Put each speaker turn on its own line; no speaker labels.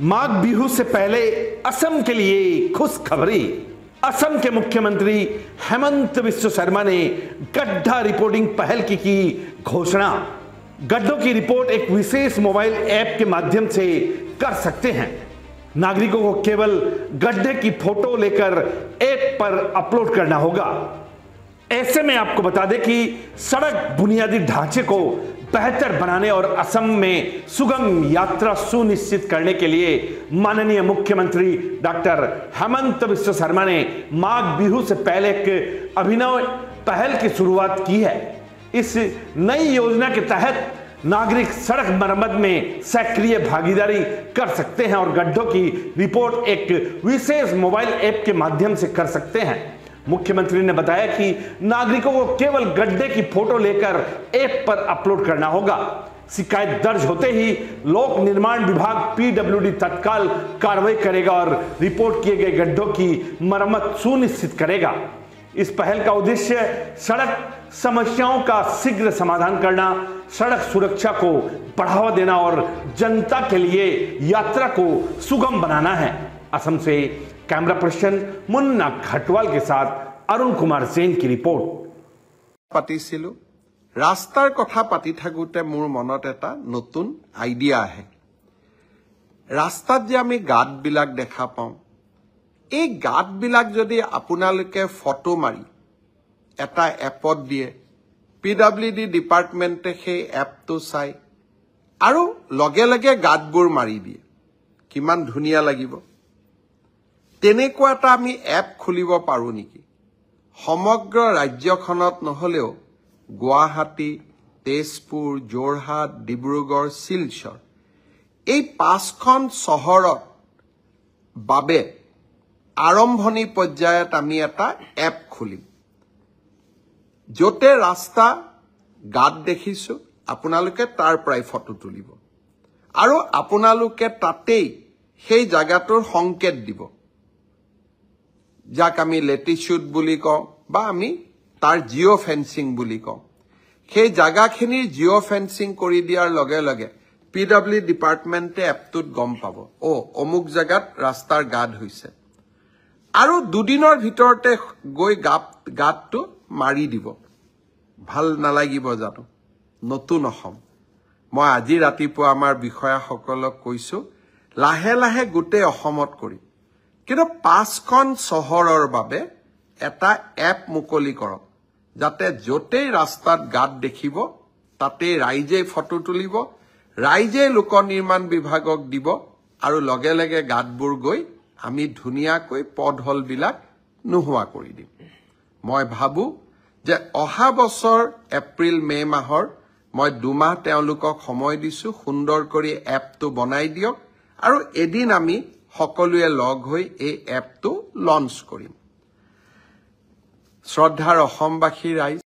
माघ बिहू से पहले असम के लिए खुशखबरी। असम के मुख्यमंत्री हेमंत बिस्व शर्मा ने गड्ढा रिपोर्टिंग पहल की घोषणा। गड्ढों की रिपोर्ट एक विशेष मोबाइल ऐप के माध्यम से कर सकते हैं। नागरिकों को केवल गड्ढे की फोटो लेकर ऐप पर अपलोड करना होगा। ऐसे में आपको बता दें कि सड़क बुनियादी ढांचे को बेहतर बनाने और असम में सुगम यात्रा सुनिश्चित करने के लिए माननीय मुख्यमंत्री डॉक्टर हेमंत बिस्व शर्मा ने माघ बिहू से पहले एक अभिनव पहल की शुरुआत की है। इस नई योजना के तहत नागरिक सड़क मरम्मत में सक्रिय भागीदारी कर सकते हैं और गड्ढों की रिपोर्ट एक विशेष मोबाइल ऐप के माध्यम से कर सकते हैं। मुख्यमंत्री ने बताया कि नागरिकों को केवल गड्ढे की फोटो लेकर ऐप पर अपलोड करना होगा। शिकायत दर्ज होते ही लोक निर्माण विभाग पीडब्ल्यूडी तत्काल कार्रवाई करेगा और रिपोर्ट किए गए गड्ढों की मरम्मत सुनिश्चित करेगा। इस पहल का उद्देश्य सड़क समस्याओं का शीघ्र समाधान करना, सड़क सुरक्षा को बढ़ावा देना और जनता के लिए यात्रा को सुगम बनाना है। असम से कैमरा पर्सन मुन्ना घटवाल के साथ अरुण कुमार सेन की रिपोर्ट।
पातिसिलु रास्तार कथा पाति थाकुते मोर मनत एटा नतुन आइडिया आहे। रास्तात जे आमी गात बिलाक देखा पाऊं, এই গাত বিলাক যদি আপোনালোকে ফটো মাৰি এটা এপত দিয়ে, পিডব্লিউডি ডিপাৰ্টমেণ্টে সেই এপটো চাই আৰু লগে লগে গাতবোৰ মাৰি দিয়ে, কিমান ধুনীয়া লাগিব। তেনেকুৱা এটা আমি এপ খুলিব পাৰো নেকি? সমগ্ৰ ৰাজ্যখনত নহলেও গুৱাহাটী, তেজপুৰ, যোৰহাট, ডিব্ৰুগড়, শিলচৰ এই 5খন চহৰত বাবে আৰম্ভণি পৰ্যায়ত আমি এটা এপ খুলিম, যতে ৰাস্তা গাত দেখিছো আপোনালোকে তাৰ পৰাই ফটো তুলিব আৰু আপোনালোকে তাতেই সেই জায়গাটোৰ সংকেত দিব, যাক আমি লেটিটিউড বুলি কওঁ বা আমি তাৰ জিঅ' ফেন্সিং বুলি কওঁ। সেই জায়গাখিনিৰ জিঅ' ফেন্সিং কৰি দিয়াৰ লগে লগে পিডব্লিউডি ডিপাৰ্টমেণ্টে এপটোত গম পাব, অমুক জায়গাত ৰাস্তাৰ গাত হৈছে আৰু দুদিনৰ ভিতৰতে গৈ গাতটো মাৰি দিব। ভাল নালাগিব জানো? নতুন অসম। মই আজি ৰাতিপুৱা আমাৰ বিষয়াসকলক কৈছো, লাহে লাহে গোটেই অসমত কৰিম, কিন্তু 5খন চহৰৰ বাবে এটা এপ মুকলি কৰক, যাতে যতেই ৰাস্তাত গাত দেখিব তাতেই ৰাইজে ফটো তুলিব, ৰাইজে লোক নিৰ্মাণ বিভাগক দিব আৰু লগে লগে গাতবোৰ গৈ আমি ধুনীয়াকৈ পদহল বিলাক নোহোৱা কৰি দিম। মই ভাবো যে অহা বছৰ এপ্ৰিল মে মাহৰ মই 2 মাহ তেওঁলোকক সময় দিছো, সুন্দৰ কৰি এপটো বনাই দিয়ক আৰু এদিন আমি সকলোৱে লগ হৈ এই এপটো লঞ্চ কৰিম। শ্ৰদ্ধাৰ অসমবাসী ৰাইজ,